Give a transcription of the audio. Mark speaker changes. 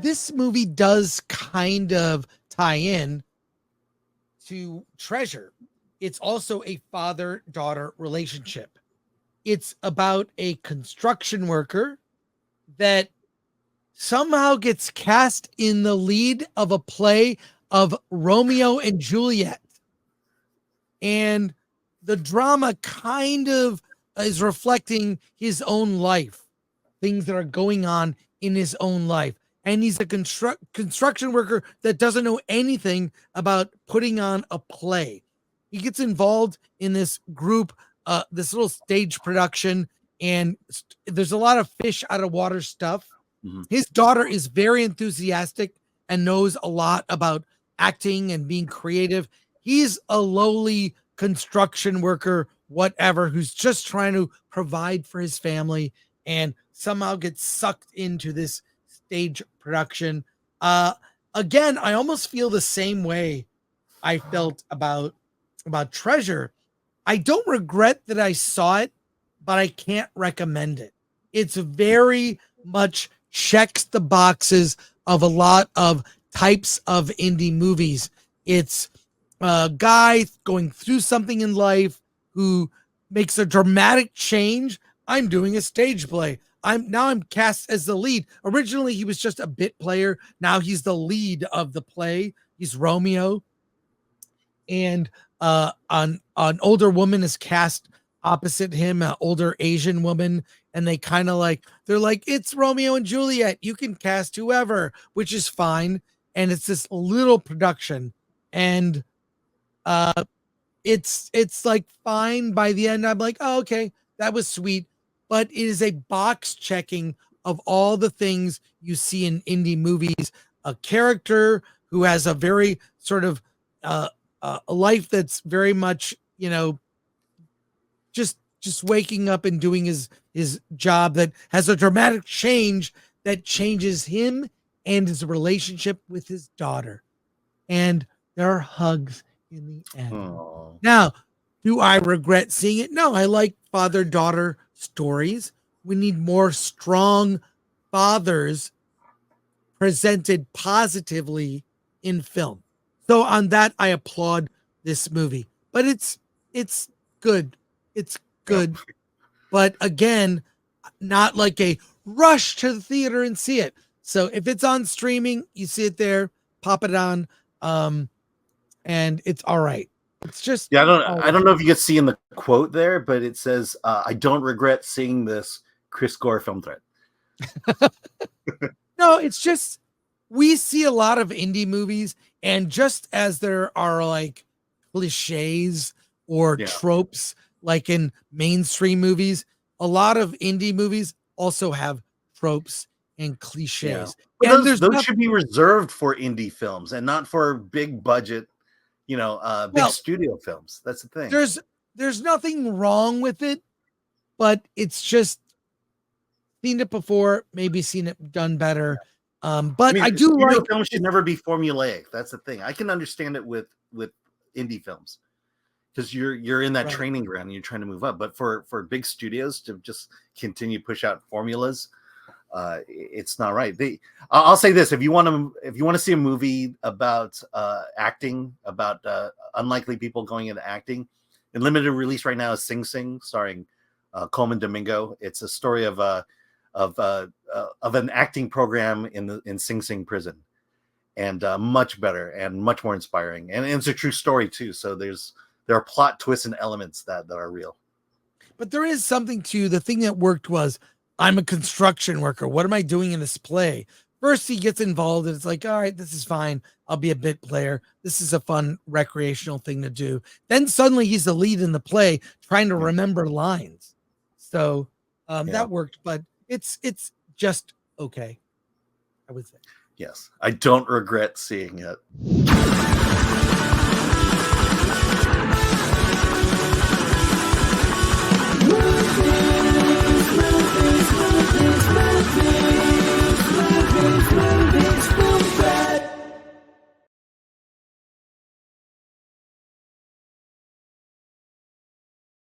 Speaker 1: this movie does kind of tie in to Treasure. It's also a father-daughter relationship. It's about a construction worker that somehow gets cast in the lead of a play of Romeo and Juliet. And the drama kind of is reflecting his own life, things that are going on in his own life. And he's a construction worker that doesn't know anything about putting on a play. He gets involved in this group, this little stage production, and there's a lot of fish out of water stuff. Mm-hmm. His daughter is very enthusiastic and knows a lot about acting and being creative. He's a lowly construction worker, whatever, who's just trying to provide for his family and somehow gets sucked into this stage production. Again, I almost feel the same way I felt about Treasure. I don't regret that I saw it, but I can't recommend it. It's very much checks the boxes of a lot of types of indie movies. It's a guy going through something in life who makes a dramatic change. I'm doing a stage play. I'm cast as the lead. Originally, he was just a bit player. Now he's the lead of the play. He's Romeo. And an older woman is cast opposite him, an older Asian woman. And they kind of they're like, it's Romeo and Juliet. You can cast whoever, which is fine. And it's this little production. And it's like fine by the end. I'm like, oh, okay, that was sweet. But it is a box checking of all the things you see in indie movies. A character who has a very sort of a life that's very much, just waking up and doing his job, that has a dramatic change that changes him and his relationship with his daughter. And there are hugs in the end. Aww. Now, do I regret seeing it? No, I like father-daughter stories. We need more strong fathers presented positively in film. So on that, I applaud this movie. But it's good. It's good. But again, not like a rush to the theater and see it. So if it's on streaming, you see it there, pop it on, and it's all right. It's just
Speaker 2: I don't know if you can see in the quote there, but it says, "I don't regret seeing this Chris Gore film thread."
Speaker 1: No, it's just we see a lot of indie movies, and just as there are like cliches or tropes like in mainstream movies, a lot of indie movies also have tropes and cliches.
Speaker 2: Yeah. And those should be reserved for indie films and not for big budget, big studio films. That's the thing.
Speaker 1: There's nothing wrong with it, but it's just seen it before, maybe seen it done better. But I do like
Speaker 2: films should never be formulaic. That's the thing. I can understand it with indie films because you're in that training ground and you're trying to move up. But for big studios to just continue to push out formulas, it's not right. I'll say this: if you want to see a movie about acting, about unlikely people going into acting, in limited release right now is Sing Sing, starring Coleman Domingo. It's a story of an acting program in Sing Sing prison, and much better and much more inspiring. And it's a true story too. So there are plot twists and elements that are real.
Speaker 1: But there is something to the thing that worked was, I'm a construction worker. What am I doing in this play? First, he gets involved and it's like, all right, this is fine. I'll be a bit player. This is a fun recreational thing to do. Then suddenly he's the lead in the play trying to remember lines. So that worked, but it's just okay, I would say.
Speaker 2: Yes, I don't regret seeing it.